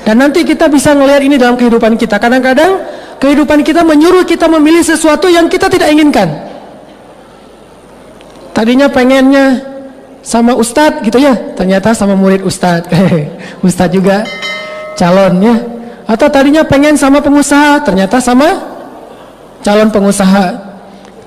Dan nanti kita bisa ngelihat ini dalam kehidupan kita. Kadang-kadang kehidupan kita menyuruh kita memilih sesuatu yang kita tidak inginkan. Tadinya pengennya sama ustadz gitu ya, ternyata sama murid ustadz. Ustadz juga calon ya. Atau tadinya pengen sama pengusaha, ternyata sama calon pengusaha.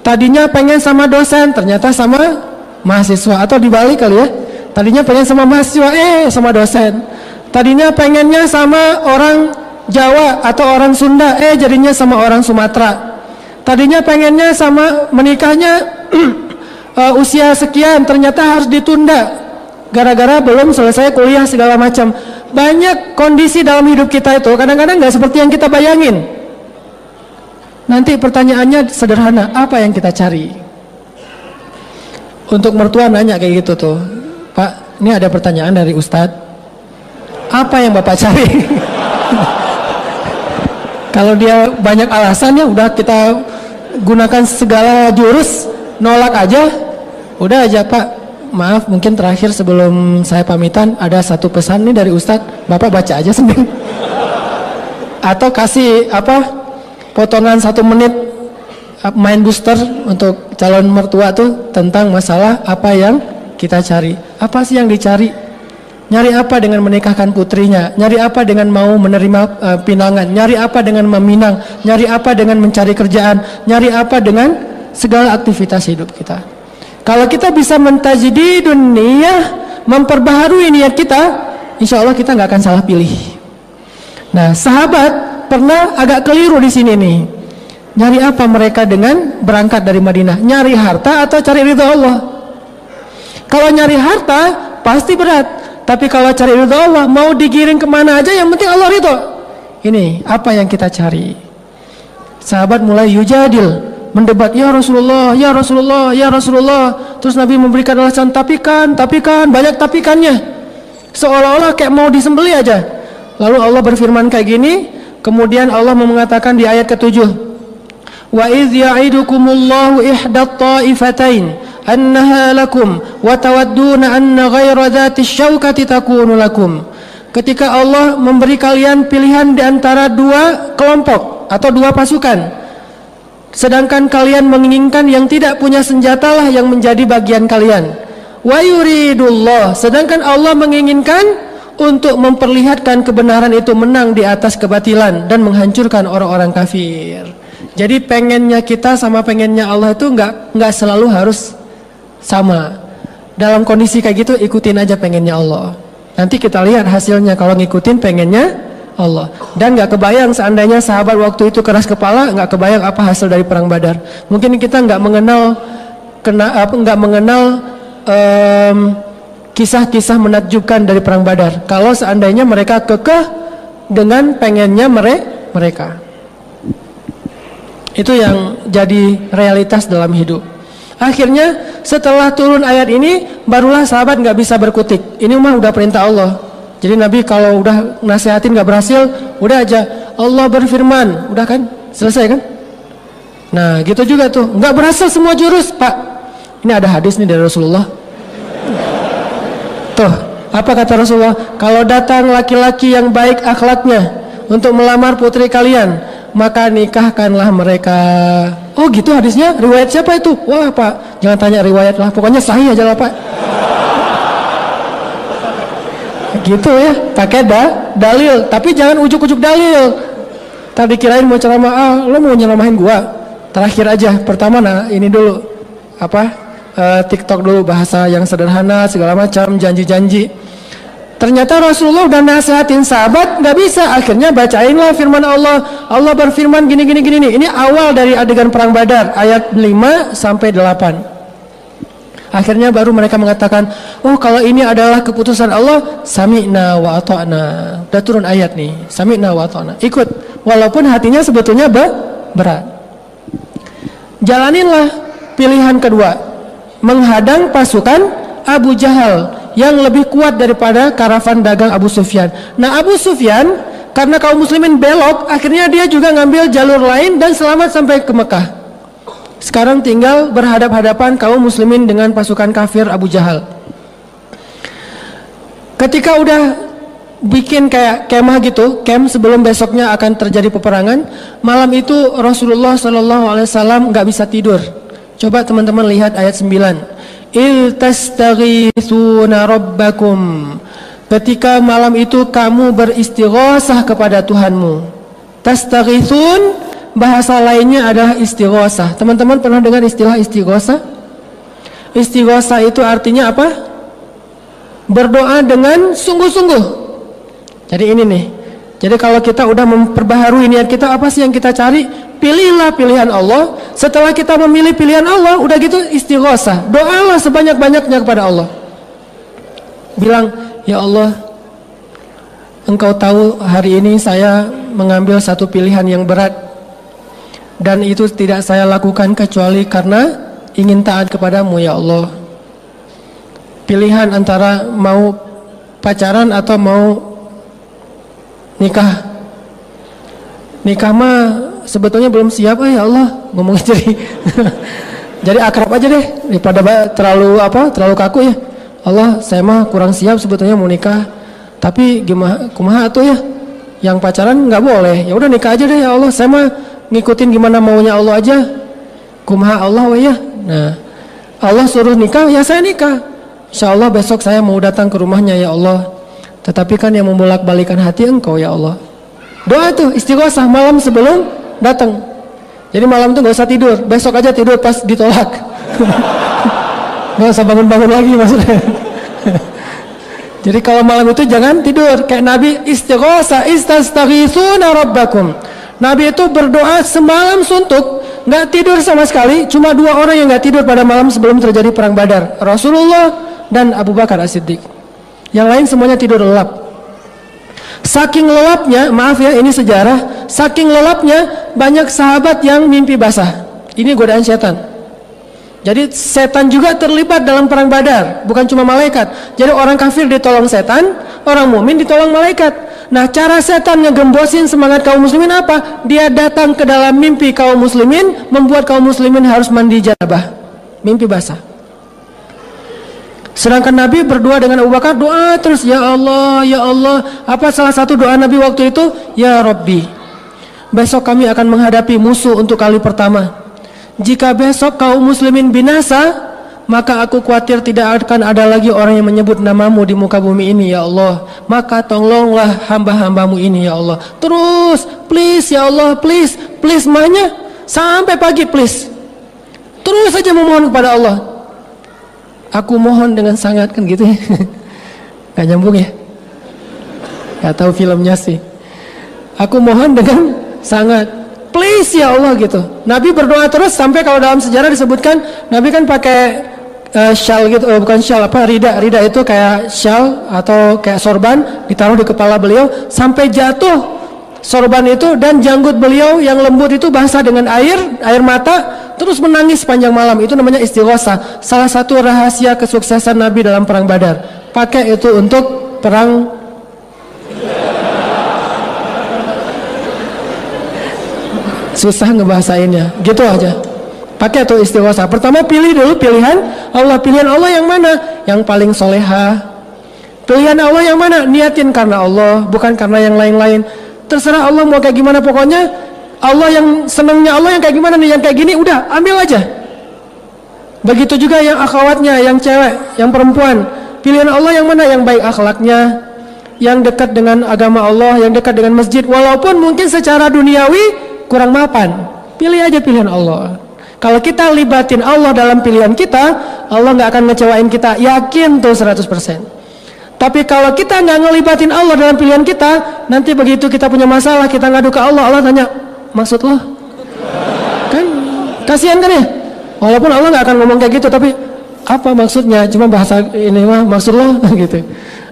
Tadinya pengen sama dosen, ternyata sama mahasiswa. Atau dibalik kali ya, tadinya pengen sama mahasiswa, sama dosen. Tadinya pengennya sama orang Jawa atau orang Sunda, jadinya sama orang Sumatera. Tadinya pengennya sama menikahnya usia sekian, ternyata harus ditunda gara-gara belum selesai kuliah segala macam. Banyak kondisi dalam hidup kita itu kadang-kadang nggak seperti yang kita bayangin. Nanti pertanyaannya sederhana, apa yang kita cari? Untuk mertua nanya kayak gitu tuh, Pak, ini ada pertanyaan dari Ustadz. Apa yang Bapak cari? Kalau dia banyak alasan ya udah kita gunakan segala jurus, nolak aja. Udah aja, Pak, maaf mungkin terakhir sebelum saya pamitan ada satu pesan nih dari Ustadz, Bapak baca aja sendiri. Atau kasih potongan 1 menit main booster untuk calon mertua tuh tentang masalah apa yang kita cari. Apa sih yang dicari? Nyari apa dengan menikahkan putrinya? Nyari apa dengan mau menerima pinangan? Nyari apa dengan meminang? Nyari apa dengan mencari kerjaan? Nyari apa dengan segala aktivitas hidup kita? Kalau kita bisa mentajdidun niyah, memperbaharui niat kita, insya Allah kita nggak akan salah pilih. Nah, sahabat pernah agak keliru di sini nih. Nyari apa mereka dengan berangkat dari Madinah? Nyari harta atau cari ridha Allah? Kalau nyari harta pasti berat. Tapi kalau cari ridha Allah, mau digiring kemana aja yang penting Allah ridha. Ini apa yang kita cari. Sahabat mulai yujadil, mendebat, ya Rasulullah, ya Rasulullah, ya Rasulullah. Terus Nabi memberikan alasan, tapi kan, banyak tapikannya. Seolah-olah kayak mau disembelih aja. Lalu Allah berfirman kayak gini. Kemudian Allah mengatakan di ayat ke-7, wa idh ya'idukumullahu ihdat ta'ifatain annaha lakum wa tawadduna anna ghaira dhati syaukati takunu lakum. Ketika Allah memberi kalian pilihan di antara 2 kelompok atau 2 pasukan, sedangkan kalian menginginkan yang tidak punya senjata lah yang menjadi bagian kalian. Wa yuridullah, sedangkan Allah menginginkan untuk memperlihatkan kebenaran itu menang di atas kebatilan dan menghancurkan orang-orang kafir. Jadi pengennya kita sama pengennya Allah itu nggak selalu harus sama. Dalam kondisi kayak gitu ikutin aja pengennya Allah. Nanti kita lihat hasilnya kalau ngikutin pengennya Allah. Dan nggak kebayang seandainya sahabat waktu itu keras kepala, nggak kebayang apa hasil dari perang Badar. Mungkin kita nggak mengenal kisah-kisah menakjubkan dari perang Badar. Kalau seandainya mereka kekeh dengan pengennya mereka. Itu yang jadi realitas dalam hidup. Akhirnya setelah turun ayat ini, barulah sahabat nggak bisa berkutik. Ini mah udah perintah Allah. Jadi Nabi kalau udah nasihatin nggak berhasil, udah aja Allah berfirman, udah kan selesai kan? Nah gitu juga tuh, nggak berhasil semua jurus, Pak. Ini ada hadis nih dari Rasulullah. Tuh, apa kata Rasulullah? Kalau datang laki-laki yang baik akhlaknya untuk melamar putri kalian, maka nikahkanlah mereka. Oh gitu hadisnya? Riwayat siapa itu? Wah Pak, jangan tanya riwayat lah, pokoknya sahih aja lah Pak. Gitu ya, pakai dalil, tapi jangan ujuk-ujuk dalil. Tadi kirain mau ceramah, lo mau nyeramahin gua. Terakhir aja, pertama ini dulu TikTok dulu, bahasa yang sederhana segala macam, janji-janji. Ternyata Rasulullah udah nasihatin sahabat, nggak bisa. Akhirnya bacainlah firman Allah. Allah berfirman gini nih. Ini awal dari adegan perang Badar, ayat 5 sampai 8. Akhirnya baru mereka mengatakan, oh kalau ini adalah keputusan Allah, sami'na wa ata'na. Udah turun ayat nih, sami'na wa ata'na. Ikut, walaupun hatinya sebetulnya berat. Jalaninlah pilihan kedua, menghadang pasukan Abu Jahal yang lebih kuat daripada karavan dagang Abu Sufyan. Nah Abu Sufyan karena kaum muslimin belok, akhirnya dia juga ngambil jalur lain dan selamat sampai ke Mekah. Sekarang tinggal berhadap-hadapan kaum muslimin dengan pasukan kafir Abu Jahal. Ketika udah bikin kayak kemah gitu, camp sebelum besoknya akan terjadi peperangan. Malam itu Rasulullah SAW nggak bisa tidur. Coba teman-teman lihat ayat 9. Il tastaghitsuna rabbakum. Ketika malam itu kamu beristighosah kepada Tuhanmu. Tastaghitsun bahasa lainnya adalah istighosah. Teman-teman pernah dengar istilah istighosah? Istighosah itu artinya apa? Berdoa dengan sungguh-sungguh. Jadi ini nih. Jadi kalau kita udah memperbaharui niat kita, apa sih yang kita cari? Pilihlah pilihan Allah. Setelah kita memilih pilihan Allah, udah gitu istighosah. Doalah sebanyak-banyaknya kepada Allah. Bilang, ya Allah, Engkau tahu hari ini saya mengambil satu pilihan yang berat. Dan itu tidak saya lakukan kecuali karena ingin taat kepadamu ya Allah. Pilihan antara mau pacaran atau mau nikah. Nikah mah sebetulnya belum siap ya Allah, ngomong jadi akrab aja deh daripada terlalu kaku ya. Allah, saya mah kurang siap sebetulnya mau nikah. Tapi gimana kumaha atuh ya? Yang pacaran nggak boleh. Ya udah nikah aja deh ya Allah. Saya mah ngikutin gimana maunya Allah aja. Kumaha Allah ya. Nah, Allah suruh nikah, ya saya nikah. Insyaallah besok saya mau datang ke rumahnya ya Allah. Tetapi kan yang membolak-balikan hati Engkau ya Allah. Doa tuh istighosah malam sebelum datang. Jadi malam tuh gak usah tidur, besok aja tidur pas ditolak. Gak usah bangun-bangun lagi maksudnya. Jadi kalau malam itu jangan tidur. Kayak Nabi istighosah, istastaghitsuna rabbakum. Nabi itu berdoa semalam suntuk, gak tidur sama sekali. Cuma 2 orang yang gak tidur pada malam sebelum terjadi perang Badar, Rasulullah dan Abu Bakar As-Siddiq. Yang lain semuanya tidur lelap. Saking lelapnya, maaf ya ini sejarah, saking lelapnya banyak sahabat yang mimpi basah. Ini godaan setan. Jadi setan juga terlibat dalam perang Badar, bukan cuma malaikat. Jadi orang kafir ditolong setan, orang mukmin ditolong malaikat. Nah, cara setan ngegembosin semangat kaum muslimin apa? Dia datang ke dalam mimpi kaum muslimin, membuat kaum muslimin harus mandi janabah. Mimpi basah. Sedangkan Nabi berdua dengan Abu Bakar, doa terus, ya Allah, ya Allah. Apa salah satu doa Nabi waktu itu? Ya Rabbi, besok kami akan menghadapi musuh untuk kali pertama. Jika besok kaum muslimin binasa, maka aku khawatir tidak akan ada lagi orang yang menyebut namamu di muka bumi ini ya Allah. Maka tolonglah hamba-hambamu ini ya Allah. Terus, please ya Allah, please, please mahnya sampai pagi please. Terus saja memohon kepada Allah. Aku mohon dengan sangat, kan gitu ya. Gak nyambung ya. Gak tahu filmnya sih. Aku mohon dengan sangat, please ya Allah gitu. Nabi berdoa terus sampai kalau dalam sejarah disebutkan Nabi kan pakai shawl gitu, bukan shawl apa, rida itu kayak shawl atau kayak sorban ditaruh di kepala beliau sampai jatuh sorban itu, dan janggut beliau yang lembut itu basah dengan air mata, terus menangis sepanjang malam. Itu namanya istighosah. Salah satu rahasia kesuksesan Nabi dalam perang Badar. Pakai itu untuk perang susah ngebahasainnya. Gitu aja. Pakai itu istighosah. Pertama pilih dulu pilihan Allah. Pilihan Allah yang mana? Yang paling soleha. Pilihan Allah yang mana? Niatin karena Allah, bukan karena yang lain-lain. Terserah Allah mau kayak gimana, pokoknya Allah yang senangnya Allah yang kayak gimana nih, yang kayak gini udah ambil aja. Begitu juga yang akhwatnya, yang cewek, yang perempuan. Pilihan Allah yang mana? Yang baik akhlaknya, yang dekat dengan agama Allah, yang dekat dengan masjid, walaupun mungkin secara duniawi kurang mapan. Pilih aja pilihan Allah. Kalau kita libatin Allah dalam pilihan kita, Allah nggak akan ngecewain kita, yakin tuh 100%. Tapi kalau kita nggak ngelibatin Allah dalam pilihan kita, nanti begitu kita punya masalah, kita ngadu ke Allah, Allah tanya, maksud lo? Kan kasihan kan ya? Walaupun Allah nggak akan ngomong kayak gitu, tapi apa maksudnya? Cuma bahasa ini mah maksud lo gitu.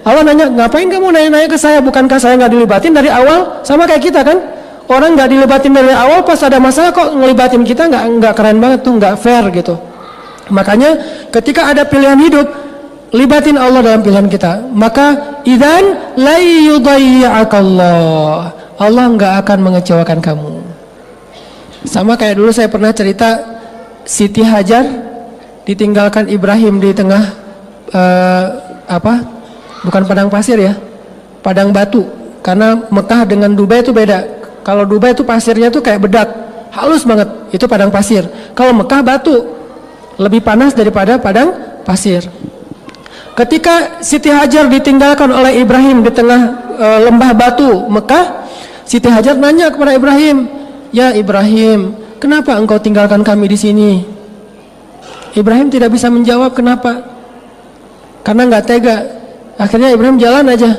Allah nanya, ngapain kamu nanya-nanya ke saya? Bukankah saya nggak dilibatin dari awal? Sama kayak kita kan? Orang nggak dilibatin dari awal, pas ada masalah kok ngelibatin kita, nggak keren banget tuh, nggak fair gitu. Makanya ketika ada pilihan hidup, libatin Allah dalam pilihan kita, maka idzan la yudayyi'akallah, Allah nggak akan mengecewakan kamu. Sama kayak dulu saya pernah cerita, Siti Hajar ditinggalkan Ibrahim di tengah bukan padang pasir ya, padang batu. Karena Mekah dengan Dubai itu beda. Kalau Dubai itu pasirnya tuh kayak bedak, halus banget, itu padang pasir. Kalau Mekah batu, lebih panas daripada padang pasir. Ketika Siti Hajar ditinggalkan oleh Ibrahim di tengah lembah batu Mekah, Siti Hajar nanya kepada Ibrahim, "Ya Ibrahim, kenapa engkau tinggalkan kami di sini?" Ibrahim tidak bisa menjawab kenapa, karena nggak tega. Akhirnya Ibrahim jalan aja.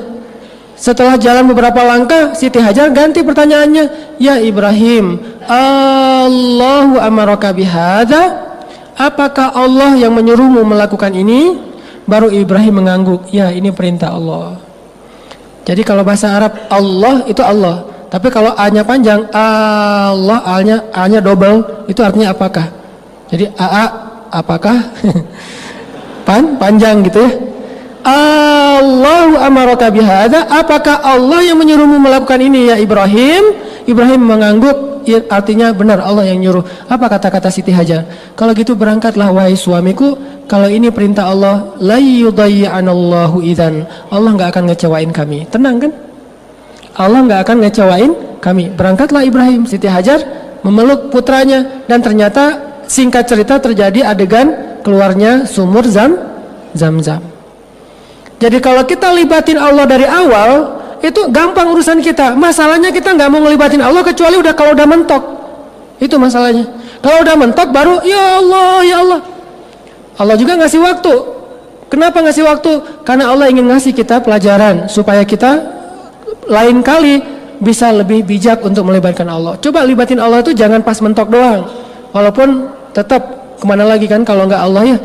Setelah jalan beberapa langkah, Siti Hajar ganti pertanyaannya, "Ya Ibrahim, Allahu amaraka bihadza? Apakah Allah yang menyuruhmu melakukan ini?" Baru Ibrahim mengangguk, "Ya, ini perintah Allah." Jadi kalau bahasa Arab Allah itu Allah, tapi kalau A-nya panjang, Allah, A-nya double, itu artinya apakah. Jadi apakah panjang gitu ya. Allahu amaraka bihadza, apakah Allah yang menyuruhmu melakukan ini ya Ibrahim? Ibrahim mengangguk, artinya benar Allah yang nyuruh. Apa kata-kata Siti Hajar? Kalau gitu berangkatlah wahai suamiku, kalau ini perintah Allah, la yudayyi'anallahu idzan. Allah enggak akan ngecewain kami. Tenang kan? Allah enggak akan ngecewain kami. Berangkatlah Ibrahim. Siti Hajar memeluk putranya, dan ternyata singkat cerita terjadi adegan keluarnya sumur Zam-Zam. Jadi kalau kita libatin Allah dari awal, itu gampang urusan kita. Masalahnya kita nggak mau ngelibatin Allah kecuali kalau udah mentok. Itu masalahnya. Kalau udah mentok baru ya Allah, ya Allah. Allah juga ngasih waktu. Kenapa ngasih waktu? Karena Allah ingin ngasih kita pelajaran supaya kita lain kali bisa lebih bijak untuk melibatkan Allah. Coba libatin Allah itu jangan pas mentok doang. Walaupun tetap kemana lagi kan kalau nggak Allah ya.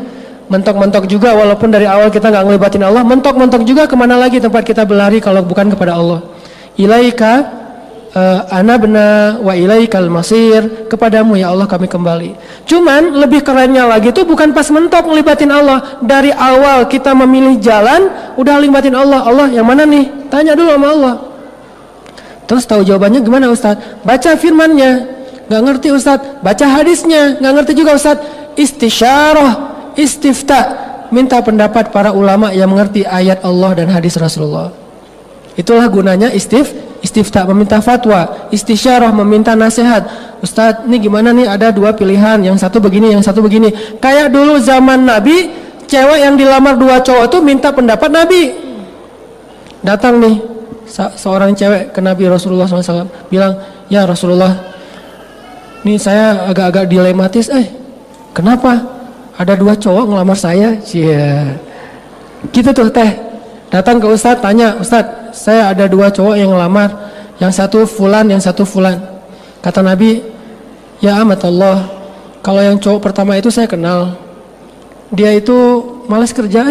Mentok-mentok juga walaupun dari awal kita nggak ngelibatin Allah. Mentok-mentok juga kemana lagi tempat kita berlari kalau bukan kepada Allah. Ilaika anabna wa ilaikal masir, kepadamu ya Allah kami kembali. Cuman lebih kerennya lagi itu bukan pas mentok ngelibatin Allah. Dari awal kita memilih jalan udah libatin Allah. Allah yang mana nih? Tanya dulu sama Allah. Terus tahu jawabannya gimana Ustaz? Baca firmannya, nggak ngerti Ustaz. Baca hadisnya, nggak ngerti juga Ustaz. Istisyarah, istifta, minta pendapat para ulama yang mengerti ayat Allah dan hadis Rasulullah. Itulah gunanya istifta, meminta fatwa. Istisyarah, meminta nasihat. Ustaz, ini gimana nih, ada dua pilihan, yang satu begini, yang satu begini. Kayak dulu zaman Nabi, cewek yang dilamar dua cowok itu minta pendapat Nabi. Datang nih seorang cewek ke Nabi Rasulullah SAW, bilang, "Ya Rasulullah, ini saya agak-agak dilematis. Kenapa? Ada dua cowok ngelamar saya." Cia. Gitu tuh teh. Datang ke Ustadz, tanya, "Ustadz, saya ada dua cowok yang ngelamar. Yang satu fulan, yang satu fulan." Kata Nabi, "Ya amat Allah, kalau yang cowok pertama itu saya kenal. Dia itu malas kerja."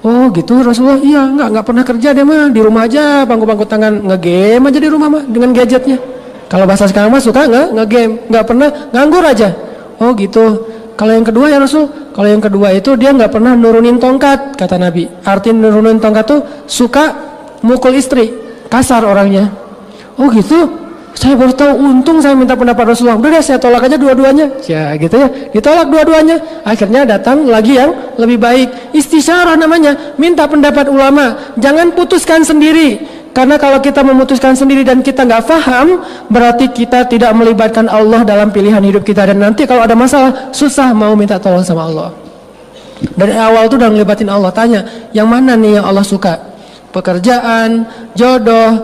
"Oh gitu Rasulullah?" "Iya, enggak pernah kerja dia mah, di rumah aja bangku-bangku tangan, nge-game aja di rumah mah dengan gadgetnya. Kalau bahasa sekarang mah suka nge-game, enggak pernah nganggur aja." "Oh gitu. Kalau yang kedua ya Rasul?" "Kalau yang kedua itu dia nggak pernah nurunin tongkat," kata Nabi. Arti nurunin tongkat tuh suka mukul istri, kasar orangnya. "Oh gitu, saya baru tahu, untung saya minta pendapat Rasulullah. Udah deh saya tolak aja dua-duanya." Ya gitu ya, ditolak dua-duanya. Akhirnya datang lagi yang lebih baik. Istisyarah namanya, minta pendapat ulama. Jangan putuskan sendiri. Karena kalau kita memutuskan sendiri dan kita nggak paham, berarti kita tidak melibatkan Allah dalam pilihan hidup kita. Dan nanti kalau ada masalah, susah mau minta tolong sama Allah. Dari awal tuh udah ngelibatin Allah. Tanya, yang mana nih yang Allah suka? Pekerjaan, jodoh,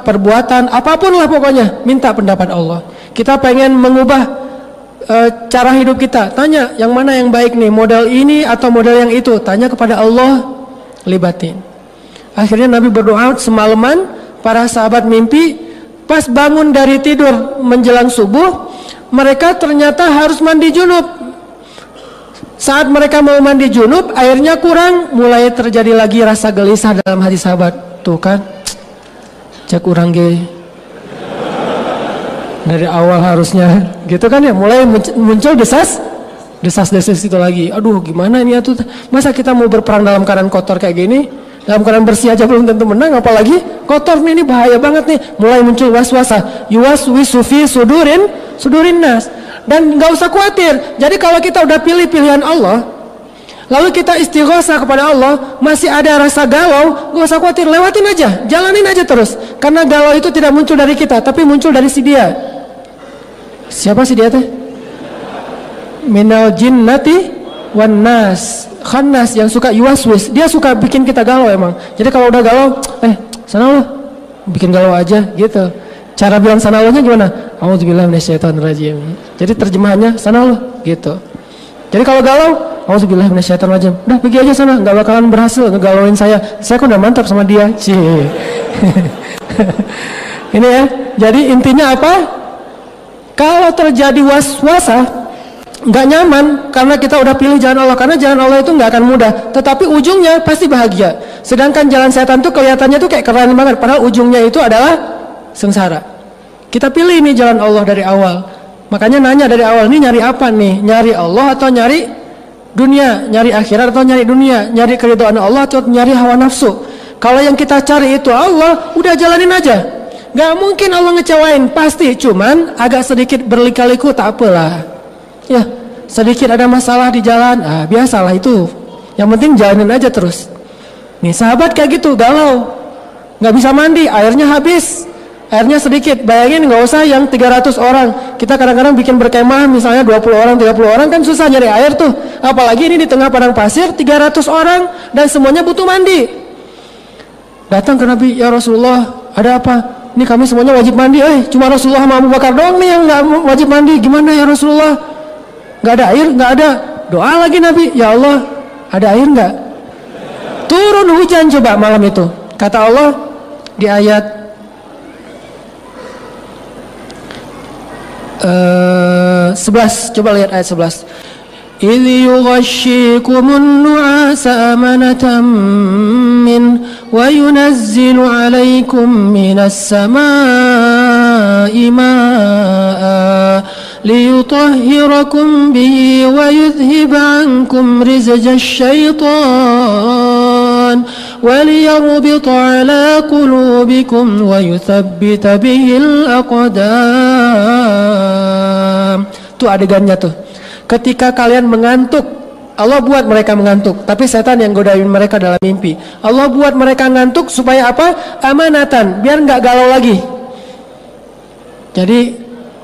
perbuatan, apapun lah pokoknya. Minta pendapat Allah. Kita pengen mengubah cara hidup kita. Tanya, yang mana yang baik nih? Model ini atau model yang itu? Tanya kepada Allah, libatin. Akhirnya Nabi berdoa semalaman, para sahabat mimpi, pas bangun dari tidur menjelang subuh, mereka ternyata harus mandi junub. Saat mereka mau mandi junub, airnya kurang, mulai terjadi lagi rasa gelisah dalam hati sahabat. Tuh kan, cek urang ge. Dari awal harusnya, gitu kan ya, mulai muncul desas-desus itu lagi. Aduh gimana ini ya tuh, masa kita mau berperang dalam keadaan kotor kayak gini? Dalam keadaan bersih aja belum tentu menang, apalagi kotor nih, ini bahaya banget nih. Mulai muncul waswasa, yuwaswisu fi sudurin nas. Dan nggak usah khawatir. Jadi kalau kita udah pilih pilihan Allah, lalu kita istighosah kepada Allah, masih ada rasa galau, gak usah khawatir, lewatin aja, jalanin aja terus. Karena galau itu tidak muncul dari kita, tapi muncul dari si dia. Siapa si dia teh? Minal jinnati wan nas, khannas, yang suka yuwaswis. Dia suka bikin kita galau emang. Jadi kalau udah galau, sana lo, bikin galau aja gitu. Cara bilang sana lo nya gimana? A'udzubillahi minasyaitonirrajim. Jadi terjemahannya sana lo gitu. Jadi kalau galau, a'udzubillahi minasyaitonirrajim. Udah pergi aja sana, nggak bakalan berhasil ngegalauin saya. Saya kok udah mantap sama dia. Cie. Ini ya. Jadi intinya apa? Kalau terjadi was-wasa, nggak nyaman karena kita udah pilih jalan Allah, karena jalan Allah itu nggak akan mudah, tetapi ujungnya pasti bahagia. Sedangkan jalan setan tuh kelihatannya tuh kayak keren banget, padahal ujungnya itu adalah sengsara. Kita pilih nih jalan Allah dari awal. Makanya nanya dari awal, ini nyari apa nih? Nyari Allah atau nyari dunia? Nyari akhirat atau nyari dunia? Nyari keridhaan Allah atau nyari hawa nafsu? Kalau yang kita cari itu Allah, udah jalanin aja. Gak mungkin Allah ngecewain, pasti. Cuman agak sedikit berlika-liku, tak apalah. Ya, sedikit ada masalah di jalan, biasalah itu. Yang penting jalanin aja terus. Nih sahabat kayak gitu, galau, gak bisa mandi, airnya habis, airnya sedikit. Bayangin, gak usah yang 300 orang. Kita kadang-kadang bikin berkemah, misalnya 20 orang, 30 orang, kan susah nyari air tuh. Apalagi ini di tengah padang pasir, 300 orang, dan semuanya butuh mandi. Datang ke Nabi, ya Rasulullah, ada apa? Ini kami semuanya wajib mandi, cuma Rasulullah sama Abu Bakar doang nih yang gak wajib mandi. Gimana ya Rasulullah? Gak ada air? Gak ada. Doa lagi Nabi, ya Allah, ada air gak? Turun hujan coba malam itu. Kata Allah di ayat 11, coba lihat ayat 11. إذ يغشيكم النعاس أمنة منه وينزل عليكم من السماء ماء ليطهركم به ويذهب عنكم رزج الشيطان وليربط على قلوبكم ويثبت به الأقدام. Itu adegannya tuh. Ketika kalian mengantuk, Allah buat mereka mengantuk, tapi setan yang godain mereka dalam mimpi. Allah buat mereka ngantuk supaya apa? Amanatan, biar nggak galau lagi. Jadi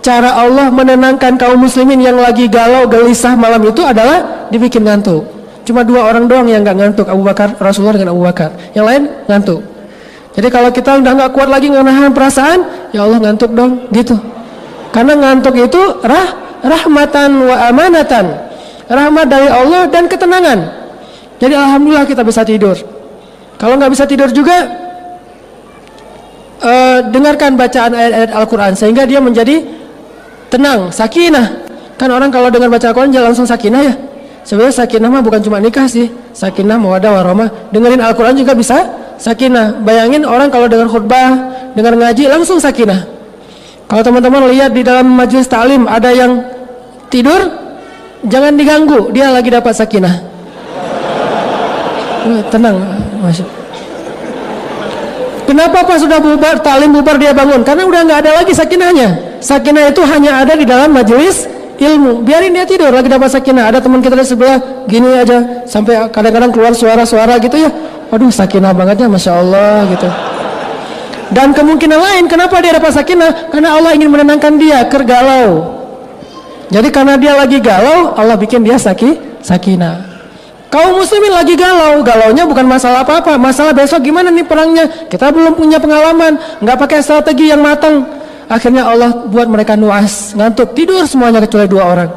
cara Allah menenangkan kaum muslimin yang lagi galau gelisah malam itu adalah dibikin ngantuk. Cuma 2 orang doang yang nggak ngantuk, Abu Bakar, Rasulullah dengan Abu Bakar. Yang lain ngantuk. Jadi kalau kita udah nggak kuat lagi menahan perasaan, ya Allah ngantuk dong, gitu. Karena ngantuk itu rahmatan wa amanatan, rahmat dari Allah dan ketenangan. Jadi alhamdulillah kita bisa tidur. Kalau nggak bisa tidur juga, dengarkan bacaan ayat-ayat Al-Quran sehingga dia menjadi tenang, sakinah. Kan orang kalau dengar baca Al-Quran jangan langsung sakinah ya. Sebenarnya sakinah mah bukan cuma nikah sih. Sakinah, mawaddah, warahmah. Dengerin Al-Quran juga bisa sakinah. Bayangin orang kalau dengar khutbah, dengar ngaji langsung sakinah. Kalau teman-teman lihat di dalam majelis ta'lim ada yang tidur, jangan diganggu, dia lagi dapat sakinah. Tenang, masuk. Kenapa pas sudah bubar ta'lim bubar dia bangun? Karena udah nggak ada lagi sakinahnya. Sakinah itu hanya ada di dalam majelis ilmu. Biarin dia tidur, lagi dapat sakinah. Ada teman kita di sebelah gini aja, sampai kadang-kadang keluar suara-suara gitu ya. Waduh, sakinah banget ya, masya Allah gitu. Dan kemungkinan lain, kenapa dia dapat sakinah? Karena Allah ingin menenangkan dia, kergalau. Jadi karena dia lagi galau, Allah bikin dia sakinah. Kaum muslimin lagi galau, galaunya bukan masalah apa-apa, masalah besok gimana nih perangnya. Kita belum punya pengalaman, nggak pakai strategi yang matang. Akhirnya Allah buat mereka nuas, ngantuk, tidur semuanya kecuali 2 orang.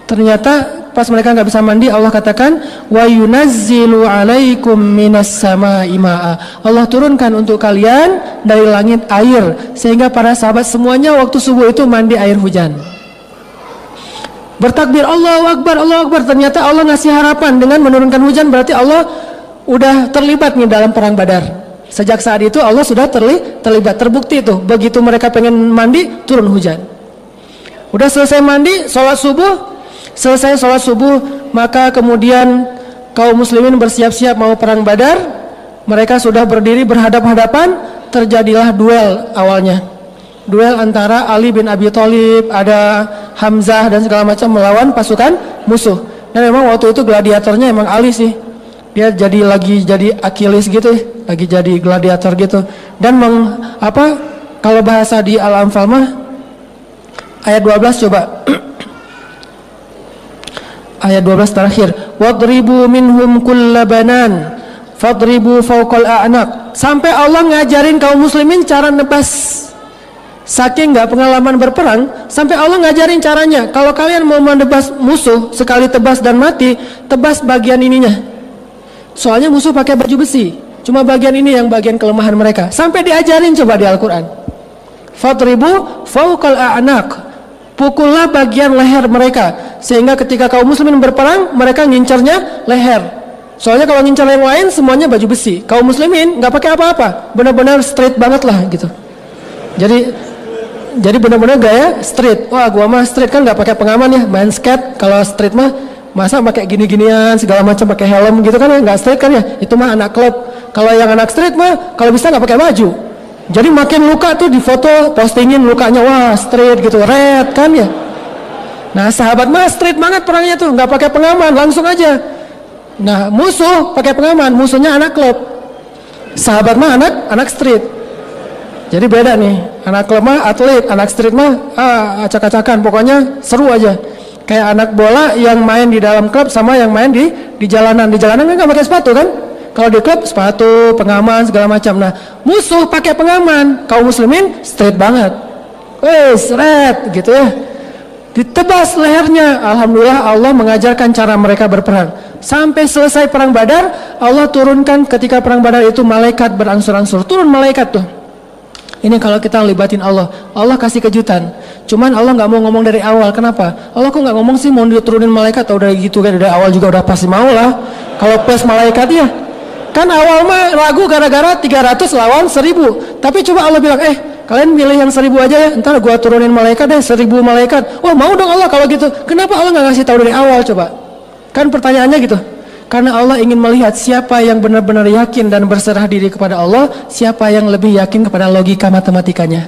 Ternyata pas mereka nggak bisa mandi, Allah katakan wa yunazzilu alaikum minas samaa'i ma'a. Allah turunkan untuk kalian dari langit air, sehingga para sahabat semuanya waktu subuh itu mandi air hujan. Bertakbir Allahu Akbar, Allahu Akbar. Ternyata Allah ngasih harapan dengan menurunkan hujan, berarti Allah udah terlibat nih dalam perang Badar. Sejak saat itu Allah sudah terlibat, terbukti itu. Begitu mereka pengen mandi, turun hujan. Udah selesai mandi, sholat subuh. Selesai sholat subuh, maka kemudian kaum muslimin bersiap-siap mau perang Badar. Mereka sudah berdiri berhadap-hadapan. Terjadilah duel awalnya. Duel antara Ali bin Abi Thalib, ada Hamzah dan segala macam melawan pasukan musuh. Dan memang waktu itu gladiatornya emang Ali sih. Dia lagi jadi Achilles gitu ya, lagi jadi gladiator gitu. Dan kalau bahasa di Al-Anfal mah ayat 12 coba. Ayat 12 terakhir. Wadribu minhum kullabanan fadribu fawqal a'naq. Sampai Allah ngajarin kaum muslimin cara nebas. Saking nggak pengalaman berperang, sampai Allah ngajarin caranya. Kalau kalian mau menebas musuh, sekali tebas dan mati, tebas bagian ininya. Soalnya musuh pakai baju besi, cuma bagian ini yang bagian kelemahan mereka. Sampai diajarin coba di Al-Quran. Fadribu fawqal a'naq. Pukullah bagian leher mereka, sehingga ketika kaum muslimin berperang, mereka ngincarnya leher. Soalnya kalau ngincar yang lain semuanya baju besi. Kaum muslimin nggak pakai apa-apa, benar-benar straight banget lah gitu. Jadi benar-benar gaya street. Wah, gua mah street kan nggak pakai pengaman ya, main skate. Kalau street mah masa pakai gini-ginian segala macam, pakai helm gitu kan ya, nggak street kan ya. Itu mah anak klub. Kalau yang anak street mah kalau bisa nggak pakai baju. Jadi makin luka tuh di foto postingin lukanya, wah street gitu, red kan ya. Nah, sahabat mah street banget perangnya tuh, nggak pakai pengaman, langsung aja. Nah, musuh pakai pengaman, musuhnya anak klub. Sahabat mah anak street. Jadi beda nih, anak klub mah atlet, anak street mah acak-acakan, pokoknya seru aja. Kayak anak bola yang main di dalam klub sama yang main di jalanan. Di jalanan kan nggak pakai sepatu kan? Kalau di klub sepatu, pengaman segala macam. Nah, musuh pakai pengaman, kaum muslimin straight banget, red gitu ya. Ditebas lehernya. Alhamdulillah Allah mengajarkan cara mereka berperang. Sampai selesai perang Badar, Allah turunkan ketika perang Badar itu malaikat berangsur-angsur turun malaikat tuh. Ini kalau kita libatin Allah, Allah kasih kejutan. Cuman Allah nggak mau ngomong dari awal. Kenapa? Allah kok nggak ngomong sih mau diturunin malaikat? Atau udah gitu kan dari awal juga udah pasti mau lah. Kalau plus malaikat ya, kan awal mah ragu gara-gara 300 lawan 1000. Tapi coba Allah bilang, kalian milih yang 1000 aja ya. Ntar gua turunin malaikat deh 1000 malaikat. Wah mau dong Allah kalau gitu. Kenapa Allah nggak ngasih tahu dari awal coba? Kan pertanyaannya gitu. Karena Allah ingin melihat siapa yang benar-benar yakin dan berserah diri kepada Allah, siapa yang lebih yakin kepada logika matematikanya.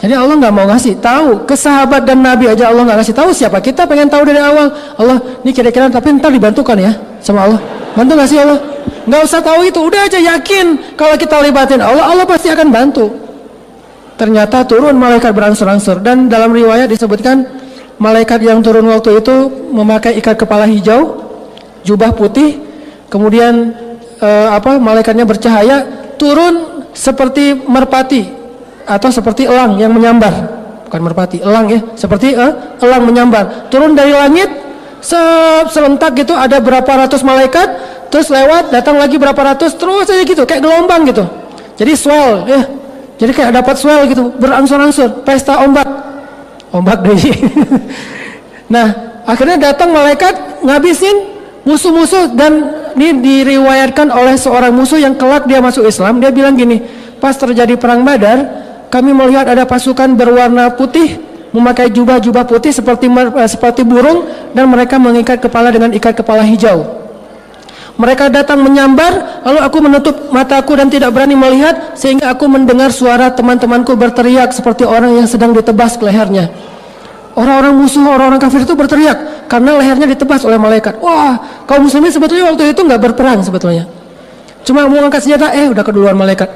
Jadi Allah nggak mau ngasih tahu ke sahabat dan Nabi aja, Allah nggak ngasih tahu siapa. Kita pengen tahu dari awal. Allah, ini kira-kira tapi ntar dibantukan ya sama Allah. Bantu nggak sih Allah? Nggak usah tahu itu, udah aja yakin kalau kita libatin Allah, Allah pasti akan bantu. Ternyata turun malaikat berangsur-angsur, dan dalam riwayat disebutkan malaikat yang turun waktu itu memakai ikat kepala hijau, jubah putih, kemudian malaikatnya bercahaya, turun seperti merpati atau seperti elang yang menyambar. Bukan merpati, elang ya, seperti elang menyambar. Turun dari langit serentak gitu, ada berapa ratus malaikat, terus lewat, datang lagi berapa ratus, terus aja gitu, kayak gelombang gitu. Jadi swell ya. Jadi kayak dapat swell gitu, berangsur-angsur, pesta ombak deh. Nah, akhirnya datang malaikat ngabisin musuh-musuh, dan ini diriwayatkan oleh seorang musuh yang kelak dia masuk Islam. Dia bilang gini, pas terjadi perang Badar, kami melihat ada pasukan berwarna putih memakai jubah-jubah putih seperti burung, dan mereka mengikat kepala dengan ikat kepala hijau. Mereka datang menyambar, lalu aku menutup mataku dan tidak berani melihat, sehingga aku mendengar suara teman-temanku berteriak seperti orang yang sedang ditebas lehernya. Orang-orang musuh, orang-orang kafir itu berteriak karena lehernya ditebas oleh malaikat. Wah, kaum muslimin sebetulnya waktu itu nggak berperang sebetulnya. Cuma mau angkat senjata, udah keduluan malaikat,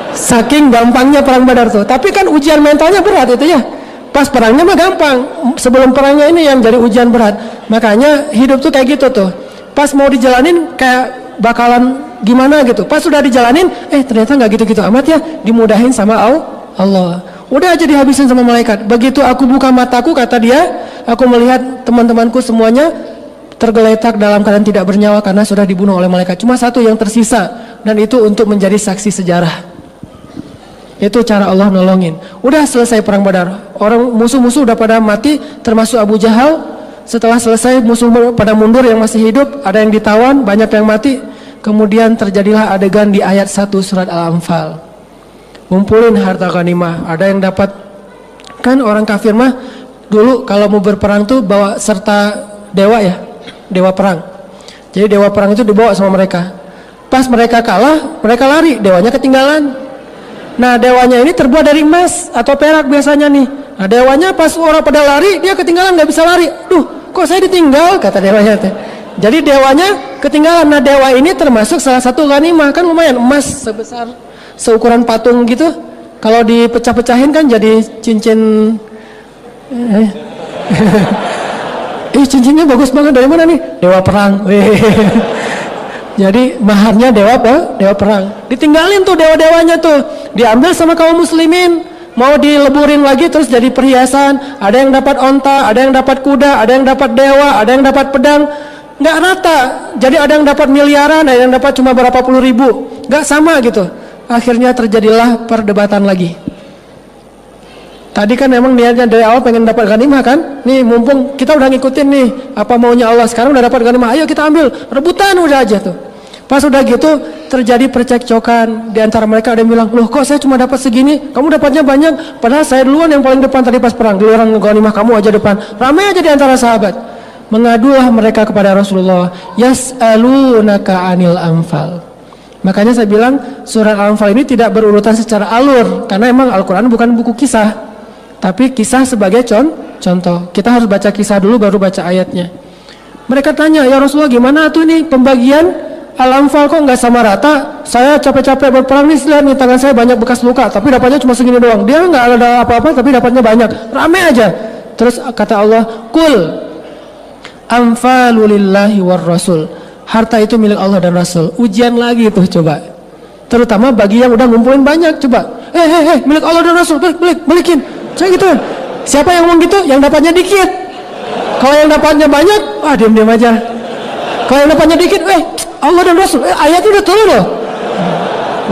Saking gampangnya perang Badar tuh. Tapi kan ujian mentalnya berat itu ya. Pas perangnya mah gampang, sebelum perangnya ini yang jadi ujian berat. Makanya hidup tuh kayak gitu tuh. Pas mau dijalanin kayak bakalan gimana gitu. Pas sudah dijalanin, ternyata nggak gitu-gitu amat ya, dimudahin sama Allah. Udah aja dihabisin sama malaikat. Begitu aku buka mataku, kata dia, aku melihat teman-temanku semuanya tergeletak dalam keadaan tidak bernyawa karena sudah dibunuh oleh malaikat. Cuma satu yang tersisa, dan itu untuk menjadi saksi sejarah. Itu cara Allah nolongin. Udah selesai perang Badar, orang musuh-musuh udah pada mati, termasuk Abu Jahal. Setelah selesai, musuh pada mundur, yang masih hidup ada yang ditawan, banyak yang mati. Kemudian terjadilah adegan di ayat 1 surat Al-Anfal. Ngumpulin harta ghanimah. Ada yang dapat, kan orang kafir mah dulu kalau mau berperang tuh bawa serta dewa ya, dewa perang. Jadi dewa perang itu dibawa sama mereka. Pas mereka kalah, mereka lari, dewanya ketinggalan. Nah, dewanya ini terbuat dari emas atau perak biasanya nih. Nah, dewanya pas orang pada lari, dia ketinggalan nggak bisa lari. Duh, kok saya ditinggal, kata dewanya teh. Jadi dewanya ketinggalan. Nah, dewa ini termasuk salah satu ghanimah, kan lumayan, emas sebesar seukuran patung gitu. Kalau dipecah-pecahin kan jadi cincin. Cincinnya bagus banget, dari mana nih? Dewa perang. Jadi maharnya dewa apa? Dewa perang. Ditinggalin tuh dewa-dewanya tuh, diambil sama kaum muslimin. Mau dileburin lagi terus jadi perhiasan. Ada yang dapat onta, ada yang dapat kuda, ada yang dapat dewa, ada yang dapat pedang. Nggak rata. Jadi ada yang dapat miliaran, ada yang dapat cuma berapa puluh ribu. Nggak sama gitu. Akhirnya terjadilah perdebatan lagi. Tadi kan emang niatnya dari awal pengen dapat ghanimah kan? Nih mumpung kita udah ngikutin nih apa maunya Allah, sekarang udah dapat ghanimah, ayo kita ambil, rebutan udah aja tuh. Pas udah gitu terjadi percekcokan di antara mereka. Ada yang bilang, loh kok saya cuma dapat segini, kamu dapatnya banyak, padahal saya duluan yang paling depan tadi pas perang, giliran ghanimah kamu aja depan. Ramai aja di antara sahabat. Mengadulah mereka kepada Rasulullah, yas'alunaka anil anfal. Makanya saya bilang surat Al-Anfal ini tidak berurutan secara alur, karena emang Al-Quran bukan buku kisah, tapi kisah sebagai contoh. Kita harus baca kisah dulu baru baca ayatnya. Mereka tanya, ya Rasulullah gimana tuh nih pembagian Al-Anfal kok nggak sama rata? Saya capek-capek berperang nih, lihat nih tangan saya banyak bekas luka, tapi dapatnya cuma segini doang. Dia nggak ada apa-apa, tapi dapatnya banyak. Rame aja. Terus kata Allah, Kul anfalulillahi war rasul. Harta itu milik Allah dan Rasul. Ujian lagi tuh coba. Terutama bagi yang udah ngumpulin banyak, coba. Milik Allah dan Rasul, balikin. Saya gitu. Siapa yang ngomong gitu? Yang dapatnya dikit. Kalau yang dapatnya banyak, diam-diam aja. Kalau yang dapatnya dikit, Allah dan Rasul, ayat udah turun loh.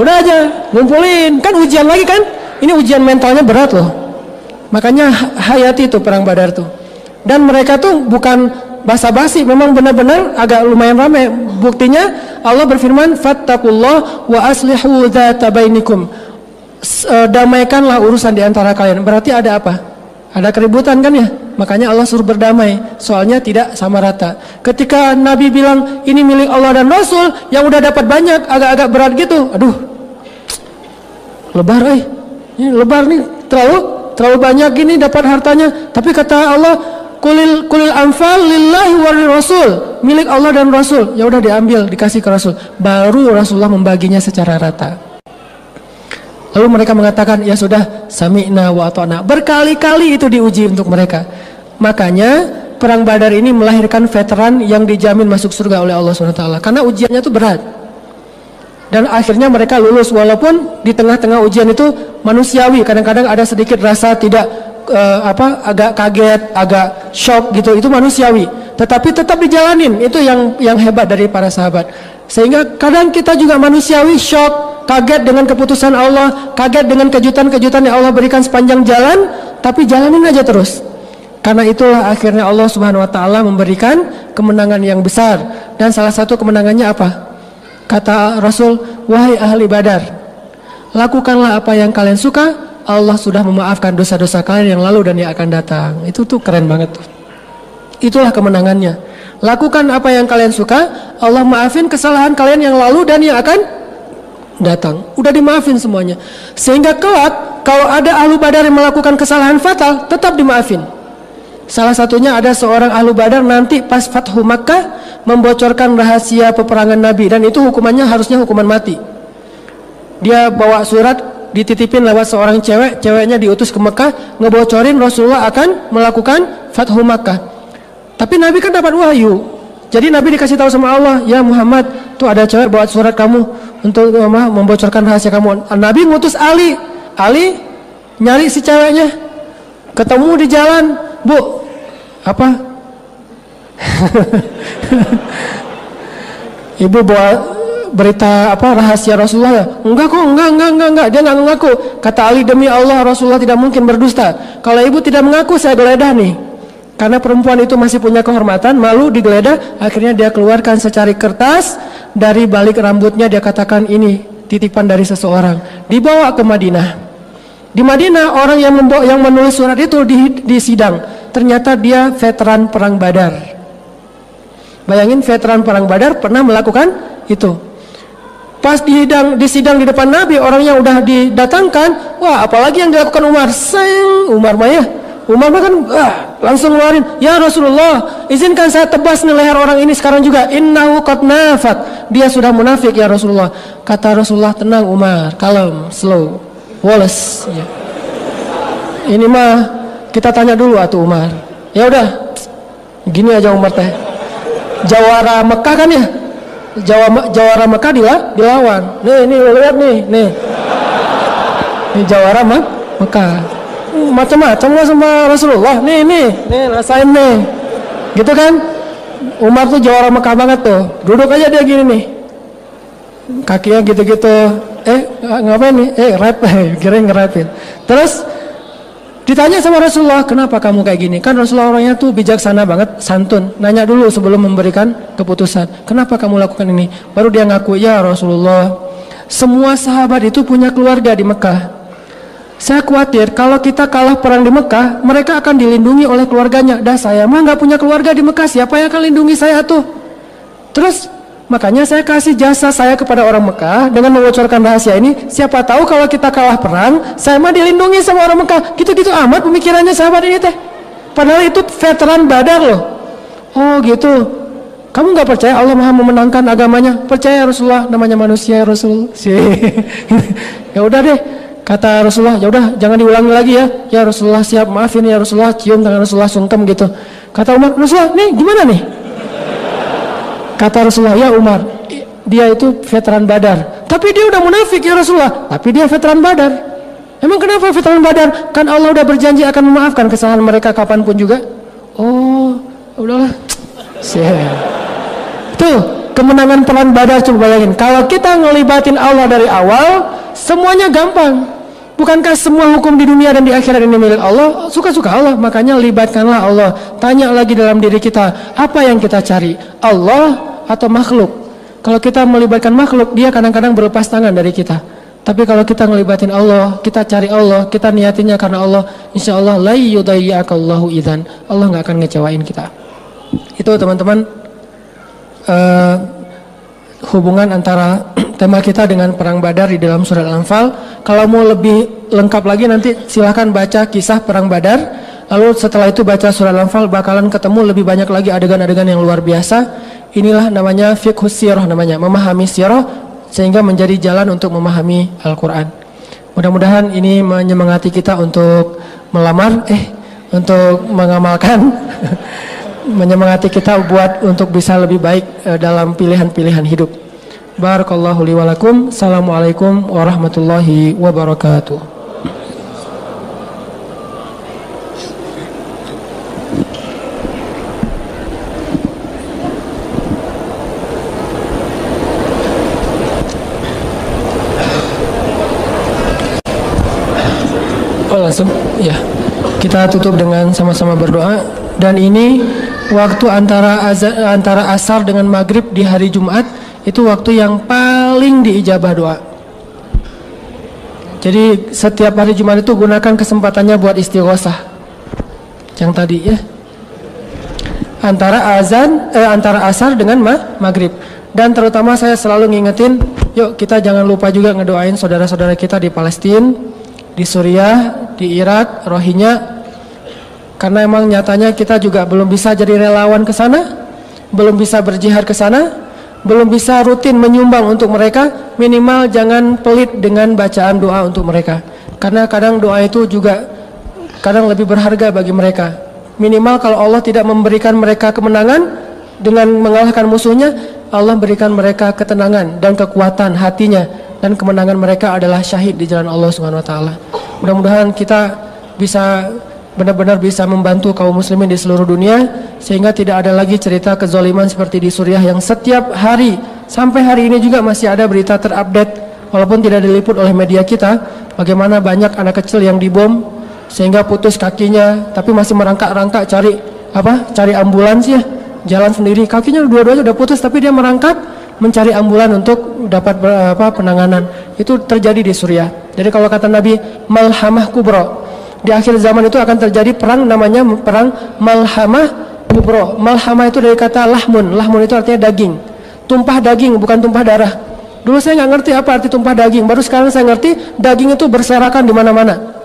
Udah aja, ngumpulin. Kan ujian lagi kan? Ini ujian mentalnya berat loh. Makanya hayati tuh perang Badar tuh. Dan mereka tuh bukan basa-basi, memang benar-benar agak lumayan ramai. Buktinya Allah berfirman, fattaqullah wa aslihu dzata bainikum. Damaikanlah urusan di antara kalian. Berarti ada apa? Ada keributan kan ya? Makanya Allah suruh berdamai. Soalnya tidak sama rata. Ketika Nabi bilang ini milik Allah dan Rasul, yang udah dapat banyak agak-agak berat gitu. Aduh, lebar ini lebar nih, terlalu banyak gini dapat hartanya. Tapi kata Allah, kulil anfal lillahi wal rasul, milik Allah dan Rasul. Ya udah diambil, dikasih ke Rasul. Baru Rasulullah membaginya secara rata. Lalu mereka mengatakan, ya sudah, sami'na wa ata'na. Berkali-kali itu diuji untuk mereka. Makanya perang Badar ini melahirkan veteran yang dijamin masuk surga oleh Allah SWT. Karena ujiannya itu berat. Dan akhirnya mereka lulus, walaupun di tengah-tengah ujian itu manusiawi. Kadang-kadang ada sedikit rasa tidak agak kaget, agak shock gitu, itu manusiawi. Tetapi tetap dijalanin, itu yang hebat dari para sahabat. Sehingga kadang kita juga manusiawi, shock, kaget dengan keputusan Allah, kaget dengan kejutan-kejutan yang Allah berikan sepanjang jalan, tapi jalanin aja terus. Karena itulah akhirnya Allah Subhanahu wa taala memberikan kemenangan yang besar. Dan salah satu kemenangannya apa? Kata Rasul, wahai ahli Badar, lakukanlah apa yang kalian suka, Allah sudah memaafkan dosa-dosa kalian yang lalu dan yang akan datang. Itu tuh keren banget tuh. Itulah kemenangannya. Lakukan apa yang kalian suka, Allah maafin kesalahan kalian yang lalu dan yang akan datang. Udah dimaafin semuanya. Sehingga kelak kalau ada ahlu Badar yang melakukan kesalahan fatal, tetap dimaafin. Salah satunya ada seorang ahlu Badar nanti pas Fathu Makkah membocorkan rahasia peperangan Nabi, dan itu hukumannya harusnya hukuman mati. Dia bawa surat, dititipin lewat seorang cewek, ceweknya diutus ke Mekah, ngebocorin Rasulullah akan melakukan Fathu Makkah. Tapi Nabi kan dapat wahyu. Jadi Nabi dikasih tahu sama Allah, ya Muhammad, tuh ada cewek bawa surat kamu untuk membocorkan rahasia kamu. Nabi ngutus Ali nyari si ceweknya, ketemu di jalan, Bu, apa? Ibu bawa berita apa rahasia Rasulullah ya? Enggak kok, enggak, dia nggak mengaku. Kata Ali, demi Allah Rasulullah tidak mungkin berdusta. Kalau ibu tidak mengaku, saya geledah nih. Karena perempuan itu masih punya kehormatan, malu digeledah. Akhirnya dia keluarkan secari kertas, dari balik rambutnya dia katakan, ini titipan dari seseorang. Dibawa ke Madinah. Di Madinah orang yang menulis surat itu di sidang. Ternyata dia veteran perang Badar. Bayangin, veteran perang Badar pernah melakukan itu. Pas di sidang di depan Nabi, orangnya udah didatangkan. Wah, apalagi yang dilakukan Umar? Umar mah ya. Umar mah kan langsung ngeluarin, "Ya Rasulullah, izinkan saya tebas nih leher orang ini sekarang juga. Innahu qad nafaq." Dia sudah munafik ya Rasulullah. Kata Rasulullah, "Tenang Umar, kalem, slow, Wallace." Ya. Ini mah kita tanya dulu atuh Umar. Ya udah. Gini aja Umar teh. Jawara Mekah kan ya? Jawara Mekah dilawan. Nih lihat nih. Ini jawara Mekah. Macam-macam lah sama Rasulullah. Nih rasain nih. Gitu kan? Umar tuh jawara Mekah banget tuh. Duduk aja dia gini nih. Kakinya gitu-gitu. Ngapain nih? Rap. Kirain ngerapin. Terus ditanya sama Rasulullah, "Kenapa kamu kayak gini?" Kan Rasulullah orangnya tuh bijaksana banget, santun. Nanya dulu sebelum memberikan keputusan. "Kenapa kamu lakukan ini?" Baru dia ngaku, "Ya Rasulullah, semua sahabat itu punya keluarga di Mekah. Saya khawatir kalau kita kalah perang di Mekah, mereka akan dilindungi oleh keluarganya. Dah saya mah nggak punya keluarga di Mekah, siapa yang akan lindungi saya tuh?" Terus makanya saya kasih jasa saya kepada orang Mekah dengan membocorkan rahasia ini. Siapa tahu kalau kita kalah perang, saya mah dilindungi sama orang Mekah. Gitu-gitu amat pemikirannya sahabat ini teh. Padahal itu veteran Badar loh. Oh gitu. Kamu nggak percaya Allah Maha memenangkan agamanya? Percaya Rasulullah, namanya manusia Rasul. Ya udah deh. Kata Rasulullah, "Ya udah jangan diulangi lagi ya." "Ya Rasulullah siap, maafin ya Rasulullah." Cium tangan Rasulullah, sungkem gitu. Kata Umar, "Rasulullah nih gimana nih?" Kata Rasulullah, "Ya Umar, dia itu veteran Badar. Tapi dia udah munafik ya Rasulullah. Tapi dia veteran Badar." "Emang kenapa veteran Badar? Kan Allah udah berjanji akan memaafkan kesalahan mereka kapanpun juga." "Oh, udahlah." Tuh, kemenangan perang Badar, coba bayangin. Kalau kita ngelibatin Allah dari awal, semuanya gampang. Bukankah semua hukum di dunia dan di akhirat ini milik Allah? Suka-suka Allah, makanya libatkanlah Allah. Tanya lagi dalam diri kita, apa yang kita cari? Allah atau makhluk? Kalau kita melibatkan makhluk, dia kadang-kadang berlepas tangan dari kita. Tapi kalau kita ngelibatin Allah, kita cari Allah, kita niatinnya karena Allah, insya Allah la yudayyi'akallahu idzan. Allah nggak akan ngecewain kita. Itu teman-teman, hubungan antara tema kita dengan perang Badar di dalam surat Al-Anfal. Kalau mau lebih lengkap lagi nanti silahkan baca kisah perang Badar. Lalu setelah itu baca surat Al-Anfal, bakalan ketemu lebih banyak lagi adegan-adegan yang luar biasa. Inilah namanya fiqhus sirah, namanya memahami sirah sehingga menjadi jalan untuk memahami Al-Quran. Mudah-mudahan ini menyemangati kita untuk melamar, untuk mengamalkan, menyemangati kita buat untuk bisa lebih baik dalam pilihan-pilihan hidup. Barakallahu li wa lakum. Assalamualaikum warahmatullahi wabarakatuh. Langsung ya. Kita tutup dengan sama-sama berdoa. Dan ini waktu antara asar dengan maghrib di hari Jumat, itu waktu yang paling diijabah doa. Jadi setiap hari Jumat itu gunakan kesempatannya buat istighosah. Yang tadi ya. Antara asar dengan maghrib. Dan terutama saya selalu ngingetin, yuk kita jangan lupa juga ngedoain saudara-saudara kita di Palestina, di Suriah, di Irak, Rohingya. Karena emang nyatanya kita juga belum bisa jadi relawan ke sana, belum bisa berjihad ke sana, belum bisa rutin menyumbang untuk mereka. Minimal jangan pelit dengan bacaan doa untuk mereka. Karena kadang doa itu juga kadang lebih berharga bagi mereka. Minimal kalau Allah tidak memberikan mereka kemenangan dengan mengalahkan musuhnya, Allah berikan mereka ketenangan dan kekuatan hatinya, dan kemenangan mereka adalah syahid di jalan Allah Subhanahu wa taala. Mudah-mudahan kita bisa benar-benar bisa membantu kaum muslimin di seluruh dunia sehingga tidak ada lagi cerita kezaliman seperti di Suriah yang setiap hari sampai hari ini juga masih ada berita terupdate walaupun tidak diliput oleh media kita, bagaimana banyak anak kecil yang dibom sehingga putus kakinya tapi masih merangkak-rangkak cari ambulans ya, jalan sendiri, kakinya dua-duanya udah putus tapi dia merangkak mencari ambulan untuk dapat penanganan. Itu terjadi di Suriah. Jadi kalau kata Nabi, malhamah kubro, di akhir zaman itu akan terjadi perang namanya perang malhamah kubro. Malhamah itu dari kata lahmun. Lahmun itu artinya daging, tumpah daging, bukan tumpah darah. Dulu saya nggak ngerti apa arti tumpah daging. Baru sekarang saya ngerti daging itu berserakan di mana-mana.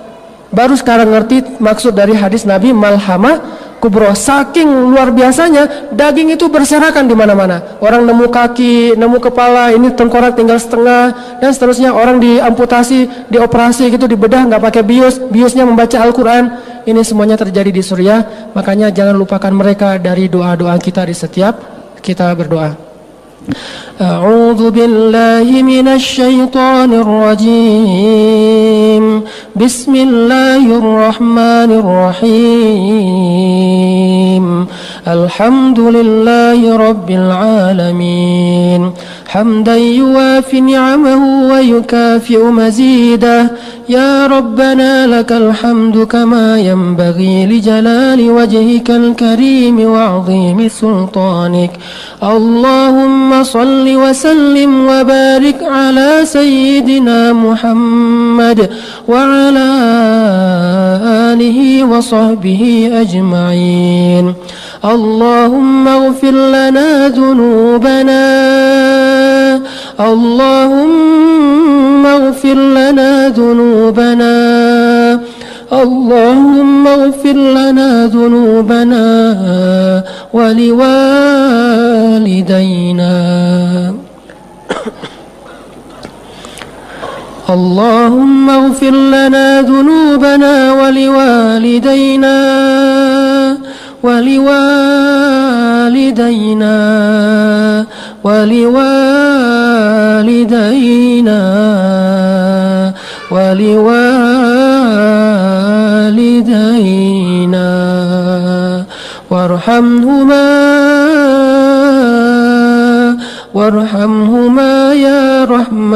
Baru sekarang ngerti maksud dari hadis Nabi malhamah kubro. Saking luar biasanya daging itu berserakan di mana-mana. Orang nemu kaki, nemu kepala, ini tengkorak tinggal setengah dan seterusnya. Orang diamputasi, dioperasi gitu, dibedah nggak pakai bius, biusnya membaca Al-Quran. Ini semuanya terjadi di Suriah. Makanya jangan lupakan mereka dari doa-doa kita di setiap kita berdoa. أعوذ بالله من الشيطان الرجيم بسم الله الرحمن الرحيم الحمد لله رب العالمين حمدا يوافي نعمه ويكافئ مزيده يا ربنا لك الحمد كما ينبغي لجلال وجهك الكريم وعظيم سلطانك اللهم صل وسلم وبارك على سيدنا محمد وعلى آله وصحبه أجمعين اللهم اغفر لنا ذنوبنا اللهم اغفر لنا ذنوبنا اللهم اغفر لنا ذنوبنا ولوالدينا اللهم اغفر لنا ذنوبنا ولوالدينا ولوالدينا ولوالدينا ولوالدينا وارحمهما يا رحمن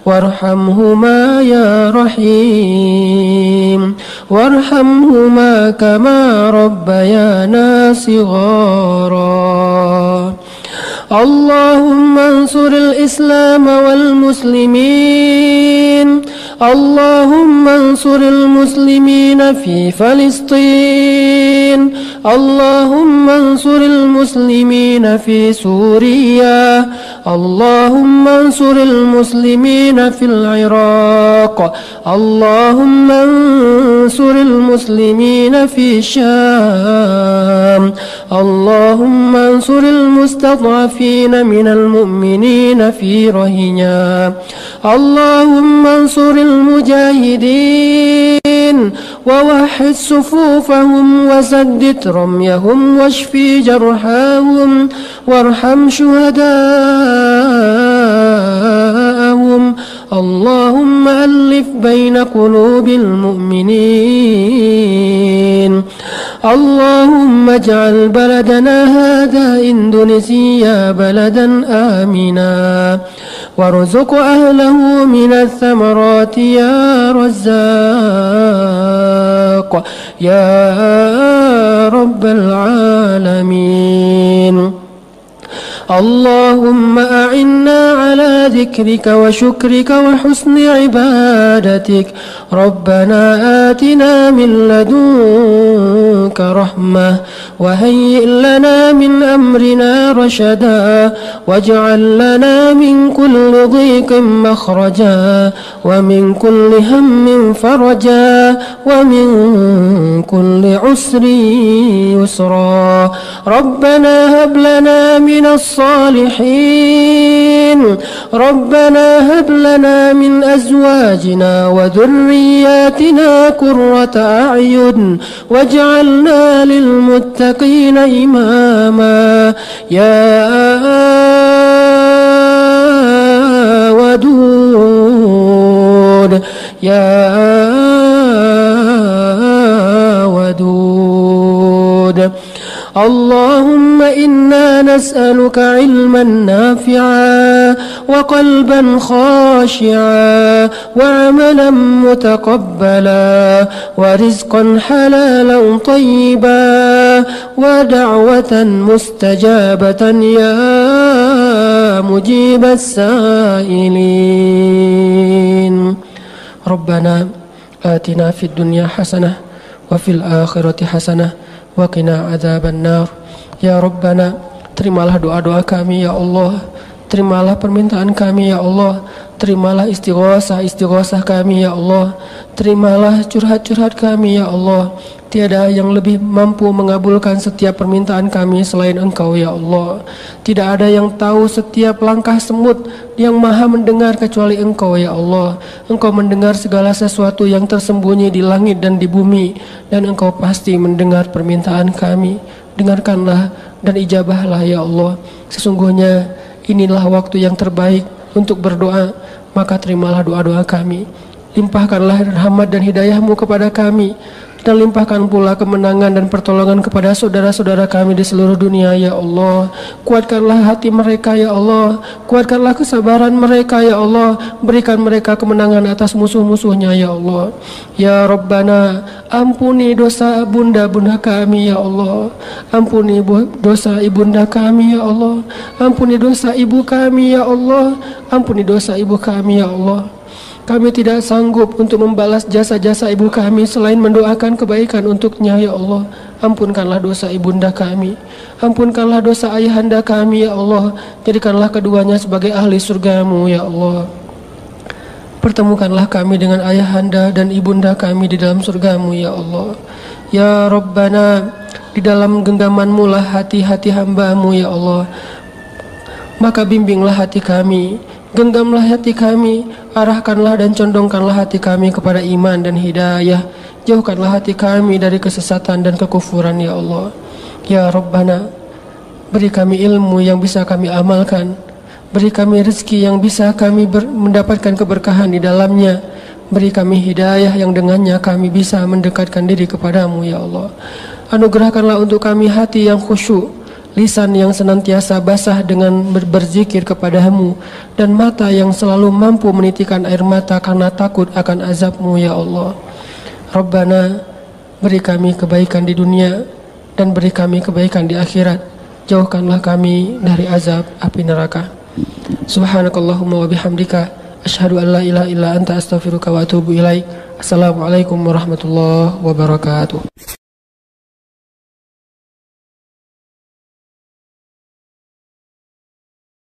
وارحمهما يا رحيم وارحمهما كما ربيانا صغارا اللهم انصر الإسلام والمسلمين اللهم انصر المسلمين في فلسطين اللهم انصر المسلمين في سوريا اللهم انصر المسلمين في العراق اللهم انصر المسلمين في الشام اللهم انصر المستضعفين من المؤمنين في رهينيا اللهم انصر المجاهدين ووحد صفوفهم وسدد رميهم واشفي جرحاهم وارحم شهداءهم اللهم ألف بين قلوب المؤمنين اللهم اجعل بلدنا هذا إندونيسيا بلدا آمنا وارزق أهله من الثمرات يا رزاق يا رب العالمين اللهم أعنا على ذكرك وشكرك وحسن عبادتك ربنا آتنا من لدنك رحمة وهيئ لنا من أمرنا رشدا واجعل لنا من كل ضيق مخرجا ومن كل هم فرجا ومن كل عسر يسرا ربنا هب لنا من الصالحين ربنا هب لنا من أزواجنا وذرياتنا قرة أعين واجعلنا للمتقين إماما يا ودود يا ودود اللهم إنا نسألك علما نافعا وقلبا خاشعا وعملا متقبلا ورزقا حلالا طيبا ودعوة مستجابة يا مجيب السائلين ربنا آتنا في الدنيا حسنة وفي الآخرة حسنة وقنا عذاب النار يا ربنا terimalah doa-doa kami ya Allah. Terimalah permintaan kami ya Allah. Terimalah istighosah kami ya Allah. Terimalah curhat-curhat kami ya Allah. Tiada yang lebih mampu mengabulkan setiap permintaan kami selain Engkau ya Allah. Tidak ada yang tahu setiap langkah semut, yang maha mendengar kecuali Engkau ya Allah. Engkau mendengar segala sesuatu yang tersembunyi di langit dan di bumi, dan Engkau pasti mendengar permintaan kami. Dengarkanlah dan ijabahlah ya Allah. Sesungguhnya inilah waktu yang terbaik untuk berdoa, maka terimalah doa-doa kami. Limpahkanlah rahmat dan hidayah-Mu kepada kami, dan limpahkan pula kemenangan dan pertolongan kepada saudara-saudara kami di seluruh dunia ya Allah. Kuatkanlah hati mereka ya Allah. Kuatkanlah kesabaran mereka ya Allah. Berikan mereka kemenangan atas musuh-musuhnya ya Allah. Ya Rabbana, ampuni dosa bunda-bunda kami ya Allah. Ampuni dosa ibunda kami ya Allah. Ampuni dosa ibu kami ya Allah. Ampuni dosa ibu kami ya Allah. Kami tidak sanggup untuk membalas jasa-jasa ibu kami selain mendoakan kebaikan untuknya ya Allah. Ampunkanlah dosa ibunda kami. Ampunkanlah dosa ayahanda kami ya Allah. Jadikanlah keduanya sebagai ahli surga-Mu ya Allah. Pertemukanlah kami dengan ayahanda dan ibunda kami di dalam surga-Mu ya Allah. Ya Rabbana, di dalam genggaman-Mu lah hati-hati hamba-Mu ya Allah. Maka bimbinglah hati kami, genggamlah hati kami, arahkanlah dan condongkanlah hati kami kepada iman dan hidayah. Jauhkanlah hati kami dari kesesatan dan kekufuran ya Allah. Ya Rabbana, beri kami ilmu yang bisa kami amalkan. Beri kami rezeki yang bisa kami mendapatkan keberkahan di dalamnya. Beri kami hidayah yang dengannya kami bisa mendekatkan diri kepadamu ya Allah. Anugerahkanlah untuk kami hati yang khusyuk, lisan yang senantiasa basah dengan berzikir kepadamu, dan mata yang selalu mampu menitikan air mata karena takut akan azab-Mu ya Allah. Rabbana, beri kami kebaikan di dunia dan beri kami kebaikan di akhirat. Jauhkanlah kami dari azab api neraka. Subhanakallahumma wa bihamdika, asyhadu an la ilaha illa anta astaghfiruka wa atubu ilaik. Assalamualaikum warahmatullahi wabarakatuh.